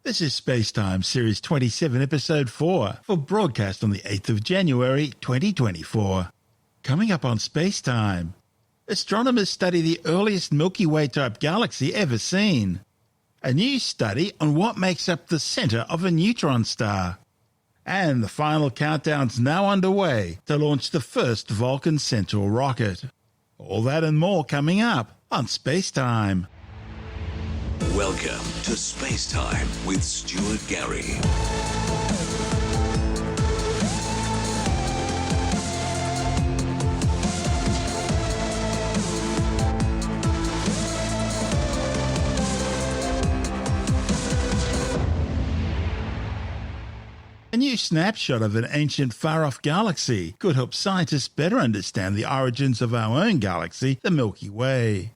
This is SpaceTime Series 27, Episode 4, for broadcast on the 8th of January 2024. Coming up on SpaceTime, astronomers study the earliest Milky Way-type galaxy ever seen. A new study on what makes up the centre of a neutron star. And the final countdown's now underway to launch the first Vulcan Centaur rocket. All that and more coming up on SpaceTime. Welcome to SpaceTime with Stuart Gary. A new snapshot of an ancient far-off galaxy could help scientists better understand the origins of our own galaxy, the Milky Way.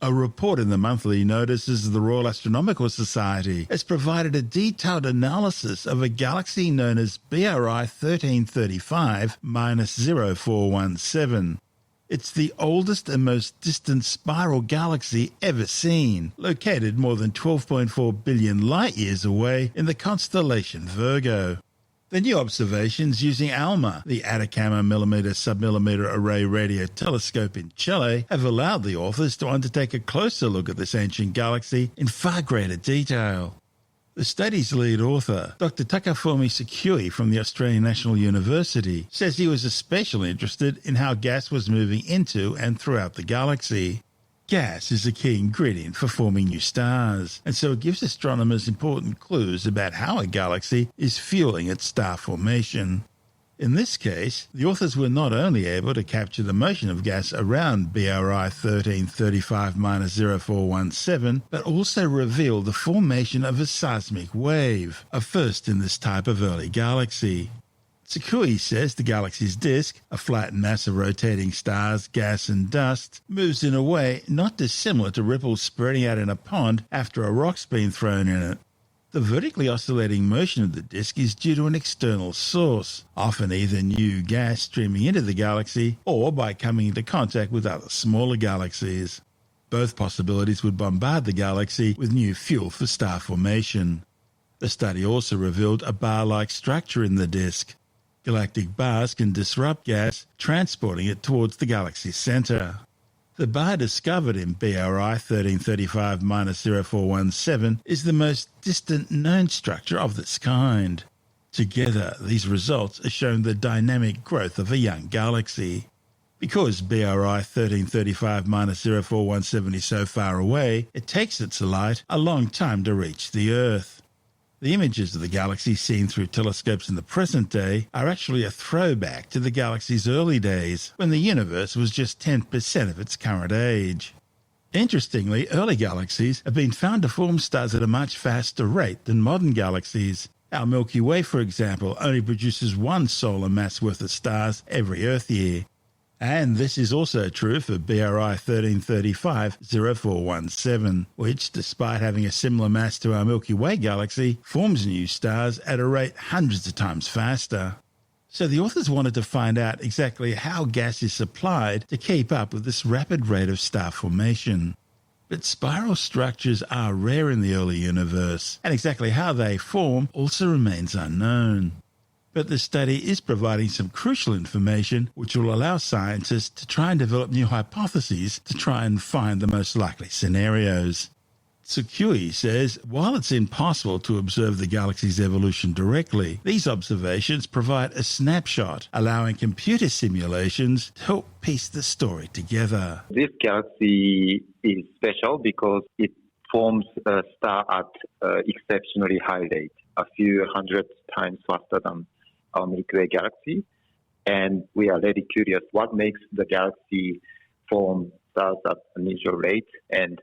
A report in the monthly notices of the Royal Astronomical Society has provided a detailed analysis of a galaxy known as BRI 1335-0417. It's the oldest and most distant spiral galaxy ever seen, located more than 12.4 billion light-years away in the constellation Virgo. The new observations using ALMA, the Atacama Millimeter-Submillimeter Array Radio Telescope in Chile, have allowed the authors to undertake a closer look at this ancient galaxy in far greater detail. The study's lead author, Dr. Takafumi Tsukui from the Australian National University, says he was especially interested in how gas was moving into and throughout the galaxy. Gas is a key ingredient for forming new stars, and so it gives astronomers important clues about how a galaxy is fueling its star formation. In this case, the authors were not only able to capture the motion of gas around BRI 1335-0417, but also reveal the formation of a seismic wave, a first in this type of early galaxy. Tsukui says the galaxy's disk, a flat mass of rotating stars, gas and dust, moves in a way not dissimilar to ripples spreading out in a pond after a rock's been thrown in it. The vertically oscillating motion of the disk is due to an external source, often either new gas streaming into the galaxy or by coming into contact with other smaller galaxies. Both possibilities would bombard the galaxy with new fuel for star formation. The study also revealed a bar-like structure in the disk. Galactic bars can disrupt gas, transporting it towards the galaxy's centre. The bar discovered in BRI 1335-0417 is the most distant known structure of this kind. Together, these results are showing the dynamic growth of a young galaxy. Because BRI 1335-0417 is so far away, it takes its light a long time to reach the Earth. The images of the galaxy seen through telescopes in the present day are actually a throwback to the galaxy's early days, when the universe was just 10% of its current age. Interestingly, early galaxies have been found to form stars at a much faster rate than modern galaxies. Our Milky Way, for example, only produces one solar mass worth of stars every Earth year. And this is also true for BRI 1335-0417, which, despite having a similar mass to our Milky Way galaxy, forms new stars at a rate hundreds of times faster. So the authors wanted to find out exactly how gas is supplied to keep up with this rapid rate of star formation. But spiral structures are rare in the early universe, and exactly how they form also remains unknown. But the study is providing some crucial information which will allow scientists to try and develop new hypotheses to try and find the most likely scenarios. Tsukui says, while it's impossible to observe the galaxy's evolution directly, these observations provide a snapshot, allowing computer simulations to help piece the story together. This galaxy is special because it forms a star at exceptionally high rate, a few hundred times faster than our Milky Way galaxy, and we are really curious what makes the galaxy form stars at initial rate and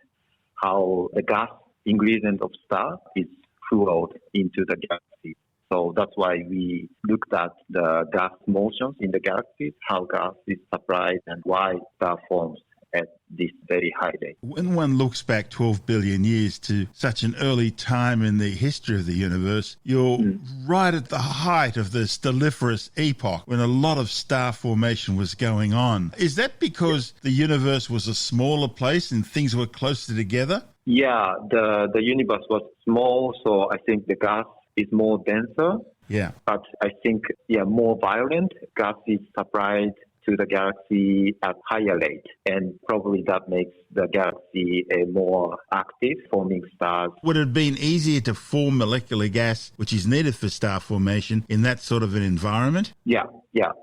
how the gas ingredient of star is flowed into the galaxy. So that's why we looked at the gas motions in the galaxies, how gas is supplied and why star forms at this very high rate. When one looks back 12 billion years to such an early time in the history of the universe, you're right at the height of the stelliferous epoch when a lot of star formation was going on. Is that because the universe was a smaller place and things were closer together? Yeah, the universe was small, so I think the gas is more denser. Yeah. But I think, more violent. Gas is supplied to the galaxy at higher rate, and probably that makes the galaxy more active, forming stars. Would it have been easier to form molecular gas, which is needed for star formation, in that sort of an environment? Yeah,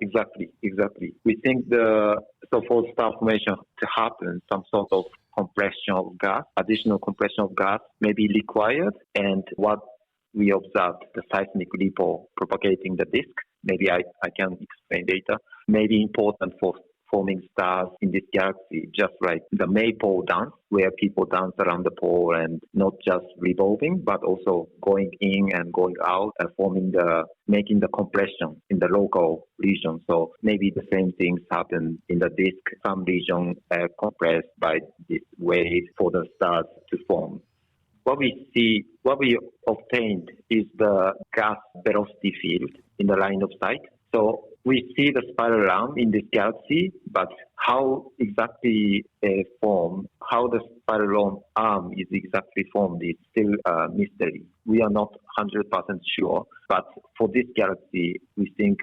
exactly. We think so for star formation to happen, some sort of compression of gas, additional compression of gas may be required, and what we observed, the seismic ripple propagating the disk, maybe I can explain later, may be important for forming stars in this galaxy, just like the maypole dance, where people dance around the pole and not just revolving, but also going in and going out, making the compression in the local region. So maybe the same things happen in the disk. Some region compressed by this wave for the stars to form. What we obtained is the gas velocity field in the line of sight. So we see the spiral arm in this galaxy, but how exactly how the spiral arm is exactly formed is still a mystery. We are not 100% sure, but for this galaxy, we think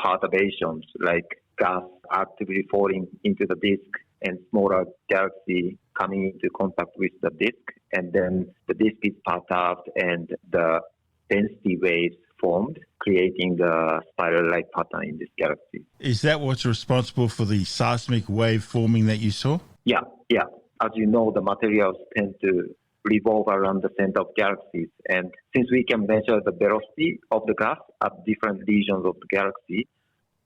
perturbations like gas actively falling into the disk and smaller galaxy coming into contact with the disk, and then the disk is perturbed and the density waves formed, creating the spiral-like pattern in this galaxy. Is that what's responsible for the seismic wave forming that you saw? Yeah. As you know, the materials tend to revolve around the center of galaxies, and since we can measure the velocity of the gas at different regions of the galaxy,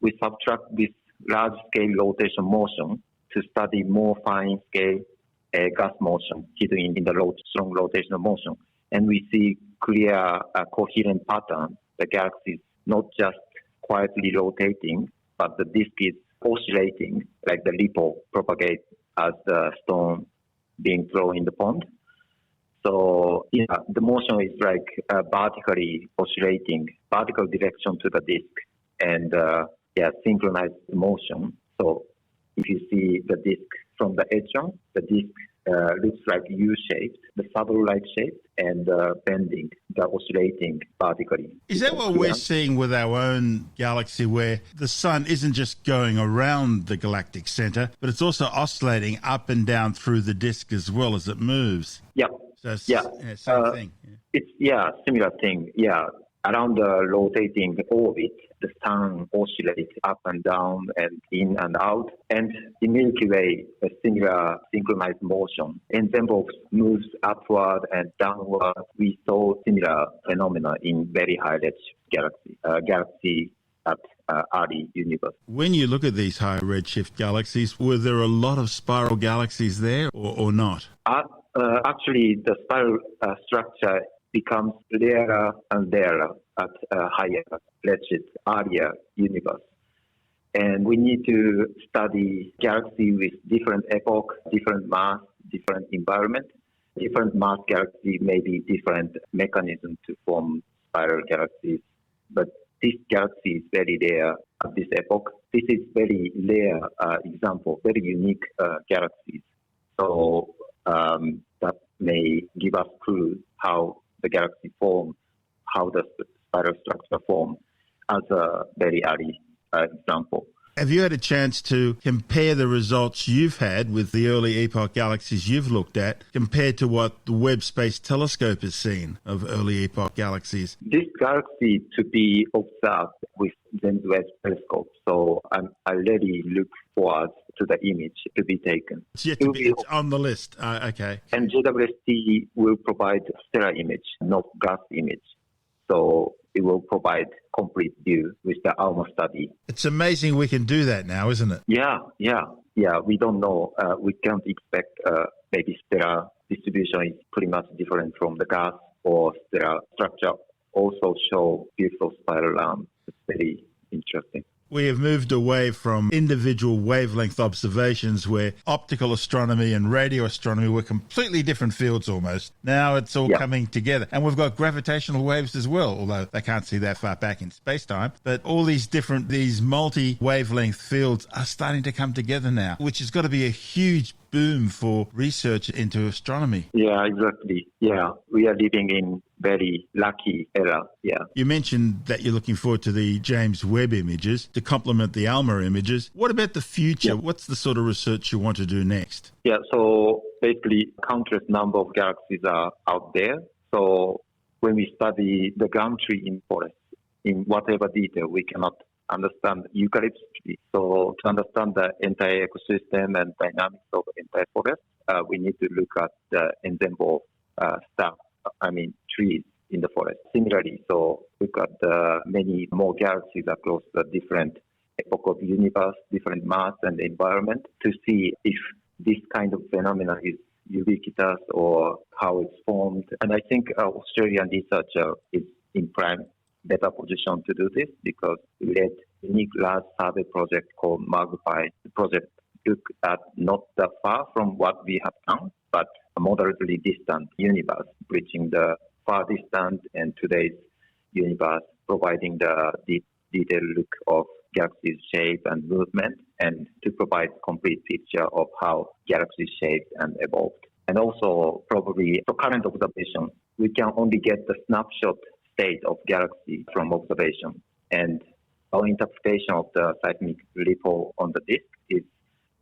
we subtract this large-scale rotation motion to study more fine-scale gas motion hidden in the strong rotational motion. And we see clear, coherent pattern. The galaxy is not just quietly rotating, but the disk is oscillating, like the ripple propagates as the stone being thrown in the pond. So the motion is like vertically oscillating, vertical direction to the disk, and synchronized motion. So if you see the disk from the edge on, the disk looks like U-shaped, the saddle-like shape, and bending, the oscillating vertically. Is that what we're seeing with our own galaxy, where the sun isn't just going around the galactic center, but it's also oscillating up and down through the disk as well as it moves? Yeah. So same thing. It's similar thing. Yeah. Around the rotating orbit, the sun oscillates up and down and in and out. And in Milky Way, a similar synchronized motion. Ensemble moves upward and downward. We saw similar phenomena in very high redshift galaxy at early universe. When you look at these high redshift galaxies, were there a lot of spiral galaxies there or not? Actually, the spiral structure becomes rarer and rarer at a higher redshift earlier universe. And we need to study galaxy with different epoch, different mass, different environment. Different mass galaxy may be different mechanism to form spiral galaxies. But this galaxy is very rare at this epoch. This is very rare example, very unique galaxies. So that may give us clue how the galaxy form, how the spiral structure form, as a very early example. Have you had a chance to compare the results you've had with the early epoch galaxies you've looked at compared to what the Webb Space Telescope has seen of early epoch galaxies? This galaxy to be observed with James Webb Telescope, so I really look forward to the image to be taken. It's on the list. Okay. And JWST will provide stellar image, not gas image. So it will provide complete view with the ALMA study. It's amazing we can do that now, isn't it? Yeah. We don't know. We can't expect maybe stellar distribution is pretty much different from the gas, or stellar structure also show beautiful spiral arms. It's very interesting. We have moved away from individual wavelength observations where optical astronomy and radio astronomy were completely different fields almost. Now it's all coming together. And we've got gravitational waves as well, although they can't see that far back in space-time. But all these multi-wavelength fields are starting to come together now, which has got to be a huge boom for research into astronomy. Yeah, exactly. Yeah, we are living in very lucky era. Yeah. You mentioned that you're looking forward to the James Webb images to complement the ALMA images. What about the future? Yeah. What's the sort of research you want to do next? Yeah, so basically countless number of galaxies are out there. So when we study the gum tree in forest, in whatever detail, we cannot understand eucalyptus tree. So to understand the entire ecosystem and dynamics of the entire forest, we need to look at the ensemble trees in the forest. Similarly, so look at the many more galaxies across the different epoch of the universe, different mass and environment to see if this kind of phenomenon is ubiquitous or how it's formed. And I think Australian researcher is in prime better position to do this because we led a unique large survey project called Magpie. The project looked at not that far from what we have done, but a moderately distant universe, bridging the far distant and today's universe, providing the detailed look of galaxies' shape and movement, and to provide complete picture of how galaxies shaped and evolved. And also, probably, for current observation, we can only get the snapshot state of galaxy from observation. And our interpretation of the seismic ripple on the disk is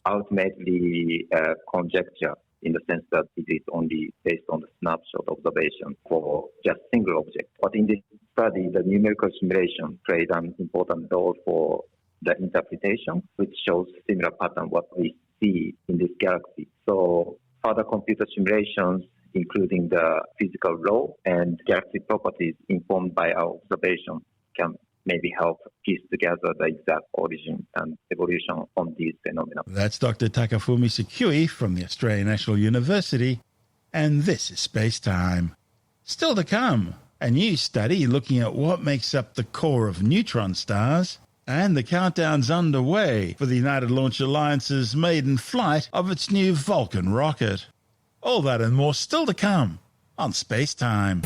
ultimately conjecture in the sense that it is only based on the snapshot observation for just single object. But in this study, the numerical simulation played an important role for the interpretation, which shows similar pattern what we see in this galaxy. So further computer simulations, including the physical law and galaxy properties informed by our observation, can maybe help piece together the exact origin and evolution on these phenomena. That's Dr. Takafumi Tsukui from the Australian National University, and this is Space Time. Still to come, a new study looking at what makes up the core of neutron stars, and the countdown's underway for the United Launch Alliance's maiden flight of its new Vulcan rocket. All that and more still to come on Space Time.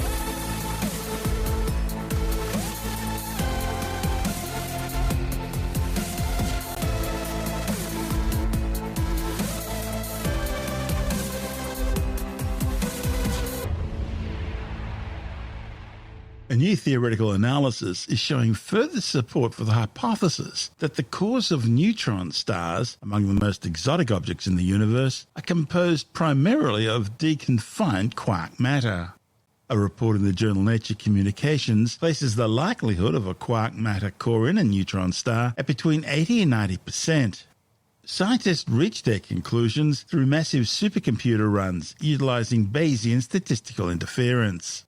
A new theoretical analysis is showing further support for the hypothesis that the cores of neutron stars, among the most exotic objects in the universe, are composed primarily of deconfined quark matter. A report in the journal Nature Communications places the likelihood of a quark matter core in a neutron star at between 80 and 90%. Scientists reached their conclusions through massive supercomputer runs utilizing Bayesian statistical interference.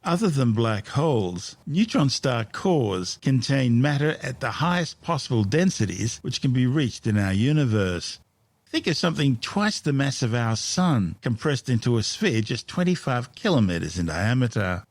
Other than black holes, neutron star cores contain matter at the highest possible densities which can be reached in our universe. Think of something twice the mass of our Sun compressed into a sphere just 25 kilometers in diameter.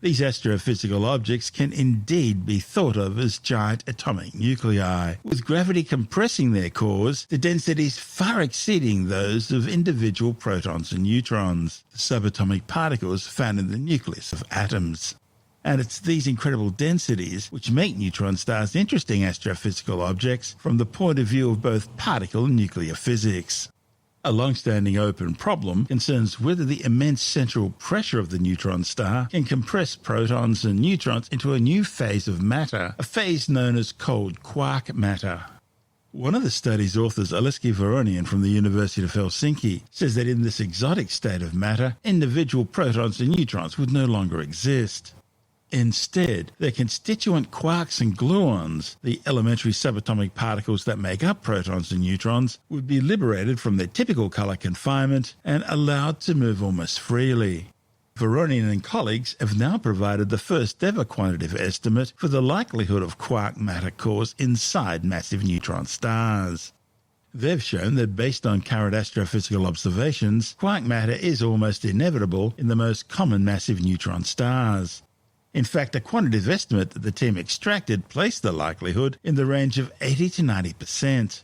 These astrophysical objects can indeed be thought of as giant atomic nuclei, with gravity compressing their cores to densities far exceeding those of individual protons and neutrons, the subatomic particles found in the nucleus of atoms. And it's these incredible densities which make neutron stars interesting astrophysical objects from the point of view of both particle and nuclear physics. A long-standing open problem concerns whether the immense central pressure of the neutron star can compress protons and neutrons into a new phase of matter, a phase known as cold quark matter. One of the study's authors, Aleski Voronian from the University of Helsinki, says that in this exotic state of matter, individual protons and neutrons would no longer exist. Instead, their constituent quarks and gluons, the elementary subatomic particles that make up protons and neutrons, would be liberated from their typical color confinement and allowed to move almost freely. Voronian and colleagues have now provided the first ever quantitative estimate for the likelihood of quark matter cores inside massive neutron stars. They've shown that based on current astrophysical observations, quark matter is almost inevitable in the most common massive neutron stars. In fact, a quantitative estimate that the team extracted placed the likelihood in the range of 80 to 90%.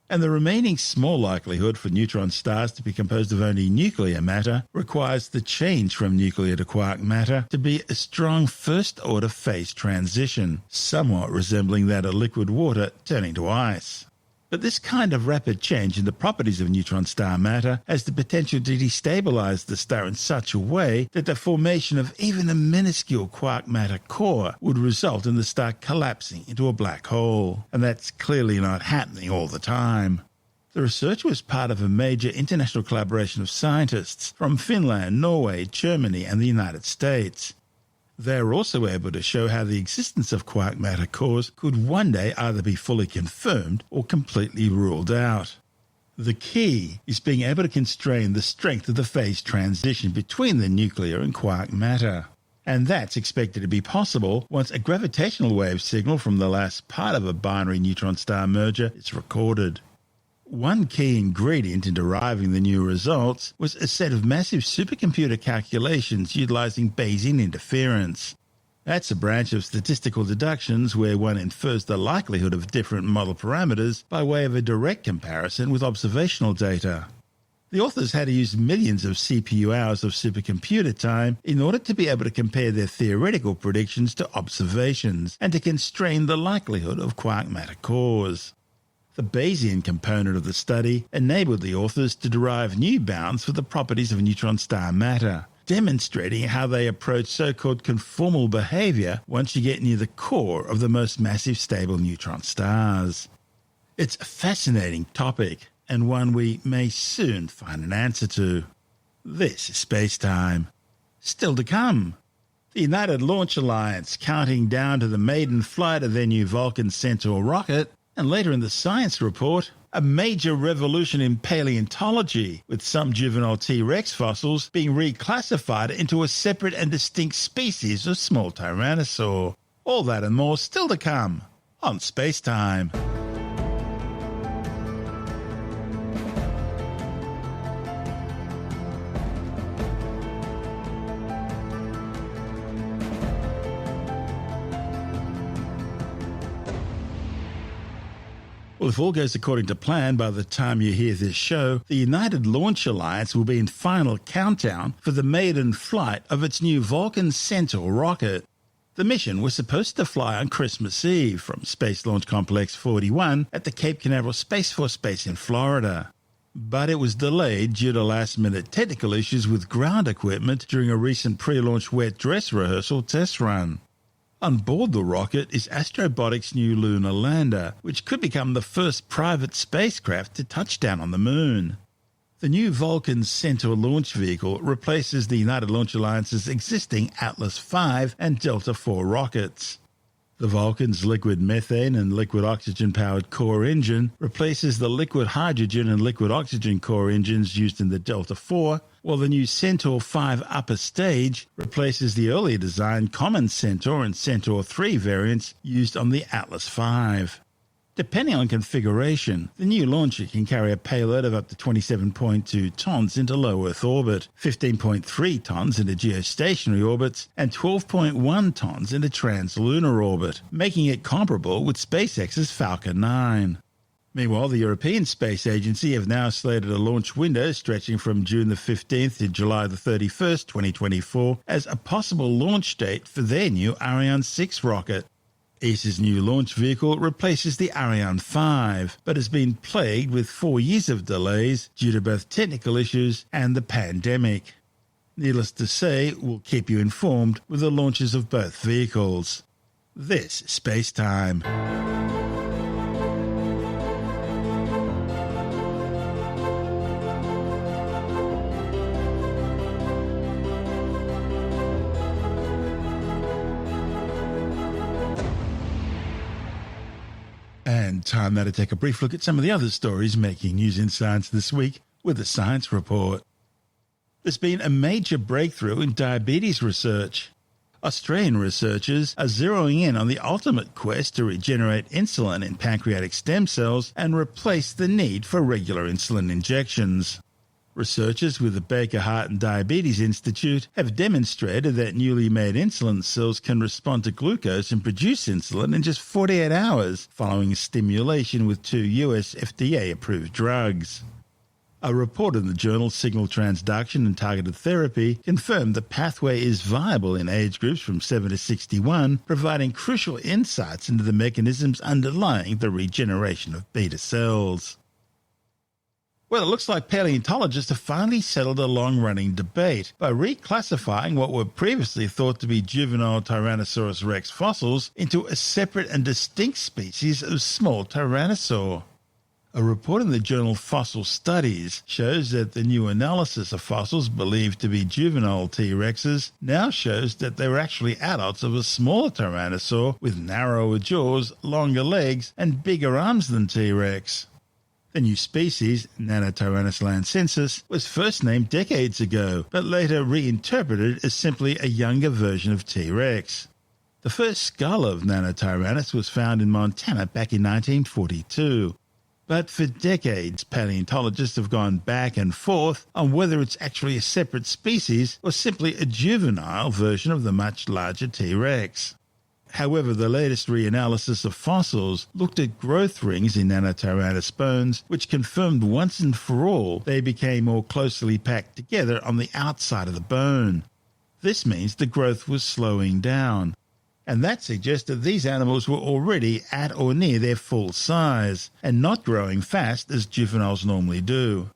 And the remaining small likelihood for neutron stars to be composed of only nuclear matter requires the change from nuclear to quark matter to be a strong first-order phase transition, somewhat resembling that of liquid water turning to ice. But this kind of rapid change in the properties of neutron star matter has the potential to destabilize the star in such a way that the formation of even a minuscule quark matter core would result in the star collapsing into a black hole. And that's clearly not happening all the time. The research was part of a major international collaboration of scientists from Finland, Norway, Germany, and the United States. They were also able to show how the existence of quark matter cores could one day either be fully confirmed or completely ruled out. The key is being able to constrain the strength of the phase transition between the nuclear and quark matter. And that's expected to be possible once a gravitational wave signal from the last part of a binary neutron star merger is recorded. One key ingredient in deriving the new results was a set of massive supercomputer calculations utilizing Bayesian interference. That's a branch of statistical deductions where one infers the likelihood of different model parameters by way of a direct comparison with observational data. The authors had to use millions of CPU hours of supercomputer time in order to be able to compare their theoretical predictions to observations and to constrain the likelihood of quark matter cores. The Bayesian component of the study enabled the authors to derive new bounds for the properties of neutron star matter, demonstrating how they approach so-called conformal behavior once you get near the core of the most massive stable neutron stars. It's a fascinating topic, and one we may soon find an answer to. This is SpaceTime. Still to come. The United Launch Alliance counting down to the maiden flight of their new Vulcan Centaur rocket. And later in the science report, a major revolution in paleontology, with some juvenile T-Rex fossils being reclassified into a separate and distinct species of small tyrannosaur. All that and more still to come on SpaceTime. Well, if all goes according to plan, by the time you hear this show, the United Launch Alliance will be in final countdown for the maiden flight of its new Vulcan Centaur rocket. The mission was supposed to fly on Christmas Eve from Space Launch Complex 41 at the Cape Canaveral Space Force Base in Florida. But it was delayed due to last-minute technical issues with ground equipment during a recent pre-launch wet dress rehearsal test run. On board the rocket is Astrobotic's new lunar lander, which could become the first private spacecraft to touch down on the moon. The new Vulcan Centaur launch vehicle replaces the United Launch Alliance's existing Atlas V and Delta IV rockets. The Vulcan's liquid methane and liquid oxygen-powered core engine replaces the liquid hydrogen and liquid oxygen core engines used in the Delta IV, while the new Centaur V upper stage replaces the earlier designed common Centaur and Centaur 3 variants used on the Atlas V. Depending on configuration, the new launcher can carry a payload of up to 27.2 tons into low Earth orbit, 15.3 tons into geostationary orbits, and 12.1 tons into translunar orbit, making it comparable with SpaceX's Falcon 9. Meanwhile, the European Space Agency have now slated a launch window stretching from June the 15th to July the 31st, 2024, as a possible launch date for their new Ariane 6 rocket. ESA's new launch vehicle replaces the Ariane 5, but has been plagued with 4 years of delays due to both technical issues and the pandemic. Needless to say, we'll keep you informed with the launches of both vehicles. This is SpaceTime. And time now to take a brief look at some of the other stories making news in science this week with the Science Report. There's been a major breakthrough in diabetes research. Australian researchers are zeroing in on the ultimate quest to regenerate insulin in pancreatic stem cells and replace the need for regular insulin injections. Researchers with the Baker Heart and Diabetes Institute have demonstrated that newly made insulin cells can respond to glucose and produce insulin in just 48 hours following stimulation with 2 US FDA-approved drugs. A report in the journal Signal Transduction and Targeted Therapy confirmed the pathway is viable in age groups from 7 to 61, providing crucial insights into the mechanisms underlying the regeneration of beta cells. Well, it looks like paleontologists have finally settled a long-running debate by reclassifying what were previously thought to be juvenile Tyrannosaurus rex fossils into a separate and distinct species of small tyrannosaur. A report in the journal Fossil Studies shows that the new analysis of fossils believed to be juvenile T-Rexes now shows that they were actually adults of a smaller tyrannosaur with narrower jaws, longer legs, and bigger arms than T-Rex. The new species, Nanotyrannosaurus, was first named decades ago, but later reinterpreted as simply a younger version of T-Rex. The first skull of Nanotyrannosaurus was found in Montana back in 1942. But for decades, paleontologists have gone back and forth on whether it's actually a separate species or simply a juvenile version of the much larger T-Rex. However, the latest reanalysis of fossils looked at growth rings in Nanotyrannosaurus bones, which confirmed once and for all they became more closely packed together on the outside of the bone. This means the growth was slowing down, and that suggested these animals were already at or near their full size, and not growing fast as juveniles normally do.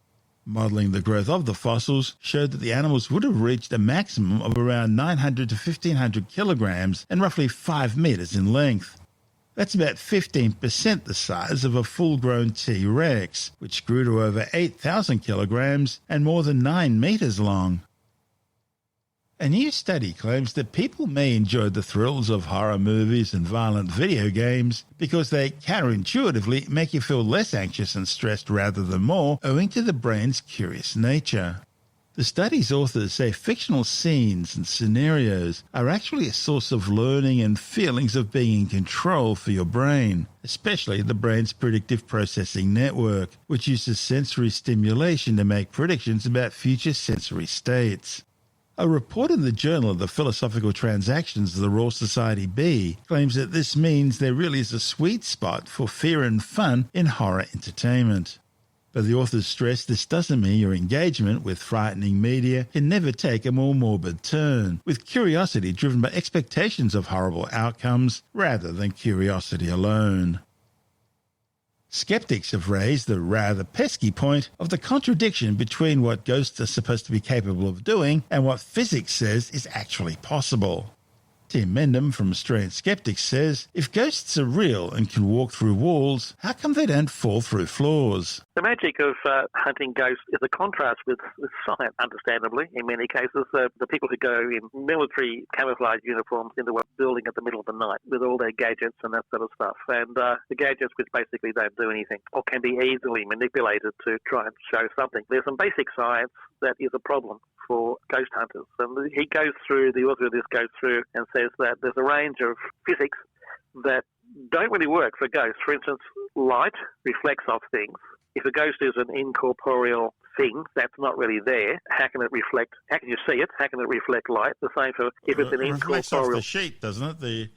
Modelling the growth of the fossils showed that the animals would have reached a maximum of around 900 to 1,500 kilograms and roughly 5 meters in length. That's about 15% the size of a full-grown T-Rex, which grew to over 8,000 kilograms and more than 9 meters long. A new study claims that people may enjoy the thrills of horror movies and violent video games because they counterintuitively make you feel less anxious and stressed rather than more, owing to the brain's curious nature. The study's authors say fictional scenes and scenarios are actually a source of learning and feelings of being in control for your brain, especially the brain's predictive processing network, which uses sensory stimulation to make predictions about future sensory states. A report in the Journal of the Philosophical Transactions of the Royal Society B claims that this means there really is a sweet spot for fear and fun in horror entertainment. But the authors stress this doesn't mean your engagement with frightening media can never take a more morbid turn, with curiosity driven by expectations of horrible outcomes rather than curiosity alone. Skeptics have raised the rather pesky point of the contradiction between what ghosts are supposed to be capable of doing and what physics says is actually possible. Tim Mendham from Australian Skeptics says, if ghosts are real and can walk through walls, how come they don't fall through floors? The magic of hunting ghosts is a contrast with science, understandably, in many cases. The people who go in military camouflage uniforms into a building at the middle of the night with all their gadgets and that sort of stuff. And the gadgets which basically don't do anything or can be easily manipulated to try and show something. There's some basic science that is a problem for ghost hunters. And the author of this goes through and says that there's a range of physics that don't really work for ghosts. For instance, light reflects off things. If a ghost is an incorporeal thing that's not really there, how can it reflect? How can you see it? How can it reflect light? The same for if it's an incorporeal. It reflects off the sheet, doesn't it? The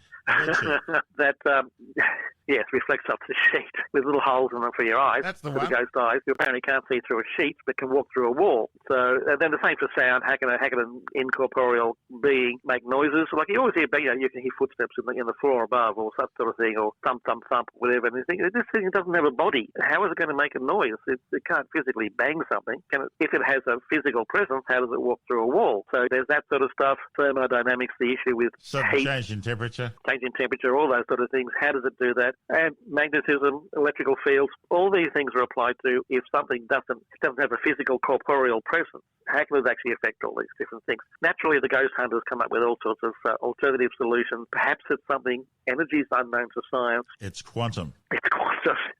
Yes, reflects off the sheet with little holes in them for your eyes. That's the for one. the ghost eyes. You apparently can't see through a sheet, but can walk through a wall. So then the same for sound. How can an incorporeal being make noises? Like you always hear, you can hear footsteps in the floor above, or that sort of thing, or thump, thump, thump, whatever. And you think this thing doesn't have a body. How is it going to make a noise? It can't physically bang something. If it has a physical presence, how does it walk through a wall? So there's that sort of stuff. Thermodynamics, the issue with heat, change in temperature, all those sort of things. How does it do that? And magnetism, electrical fields, all these things are applied to if something doesn't have a physical corporeal presence. How can it actually affect all these different things? Naturally, the ghost hunters come up with all sorts of alternative solutions. Perhaps it's something, energies unknown to science. It's quantum.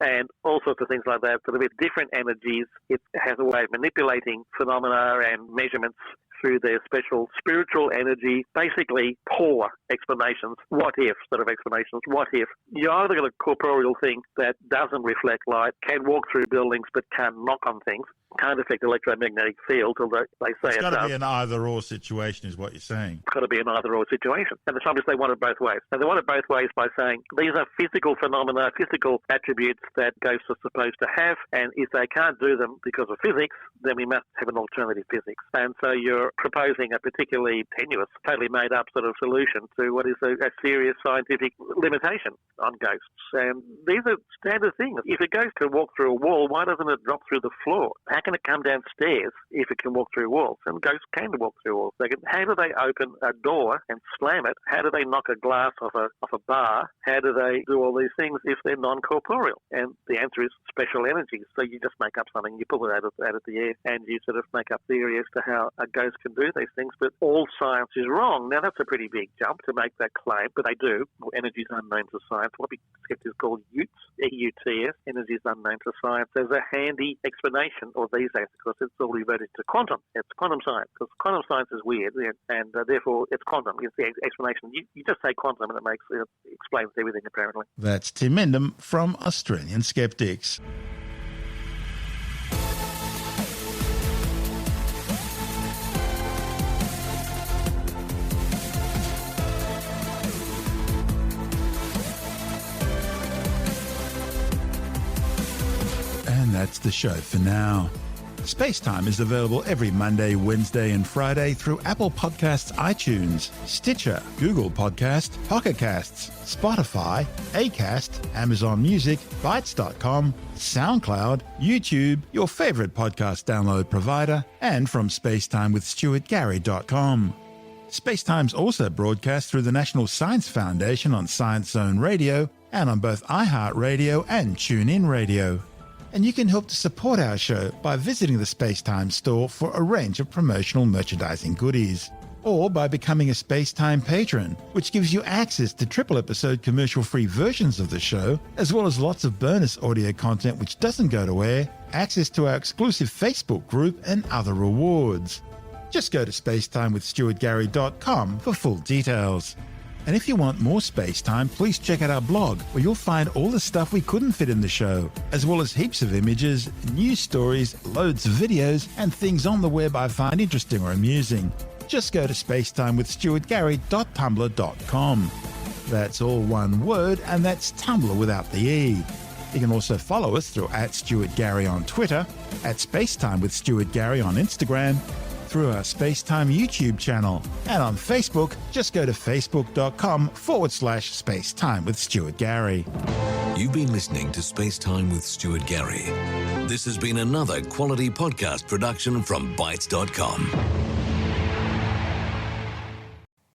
And all sorts of things like that. But with different energies, it has a way of manipulating phenomena and measurements through their special spiritual energy, basically poor explanations, what if sort of explanations. What if you either got a corporeal thing that doesn't reflect light, can walk through buildings but can't knock on things, can't affect electromagnetic field, although they say It's it got to does. be an either-or situation is what you're saying. It's got to be an either-or situation. And the trouble is they want it both ways. And they want it both ways by saying these are physical phenomena, physical attributes that ghosts are supposed to have, and if they can't do them because of physics, then we must have an alternative physics. And so you're proposing a particularly tenuous, totally made-up sort of solution to what is a serious scientific limitation on ghosts. And these are standard things. If a ghost can walk through a wall, why doesn't it drop through the floor? How can it come downstairs if it can walk through walls? And ghosts can walk through walls. How do they open a door and slam it? How do they knock a glass off a bar? How do they do all these things if they're non-corporeal? And the answer is special energy. So you just make up something, you pull it out of the air, and you sort of make up theory as to how a ghost can do these things. But all science is wrong. Now, that's a pretty big jump to make that claim, but they do. Well, energy is unknown to science. What we skeptics call EUTS, E-U-T-S, energy is unknown to science. There's a handy explanation of these things because it's all reverted to quantum. It's quantum science because quantum science is weird, and therefore it's quantum. It's the explanation. You just say quantum and it explains everything apparently. That's Tim Mendham from Australian Skeptics. And that's the show for now. SpaceTime is available every Monday, Wednesday and Friday through Apple Podcasts, iTunes, Stitcher, Google Podcast, Pocket Casts, Spotify, Acast, Amazon Music, Bytes.com, SoundCloud, YouTube, your favourite podcast download provider, and from spacetimewithstuartgary.com. SpaceTime's also broadcast through the National Science Foundation on Science Zone Radio and on both iHeartRadio and TuneIn Radio. And you can help to support our show by visiting the SpaceTime store for a range of promotional merchandising goodies, or by becoming a SpaceTime patron, which gives you access to triple-episode commercial-free versions of the show, as well as lots of bonus audio content which doesn't go to air, access to our exclusive Facebook group, and other rewards. Just go to spacetimewithstuartgary.com for full details. And if you want more space time, please check out our blog, where you'll find all the stuff we couldn't fit in the show, as well as heaps of images, news stories, loads of videos, and things on the web I find interesting or amusing. Just go to spacetimewithstuartgary.tumblr.com. That's all one word, and that's Tumblr without the E. You can also follow us through @StuartGary on Twitter, @SpaceTimeWithStuartGary on Instagram, through our SpaceTime YouTube channel, and on Facebook, just go to facebook.com/SpaceTime with Stuart Gary. You've been listening to SpaceTime with Stuart Gary. This has been another quality podcast production from Bytes.com.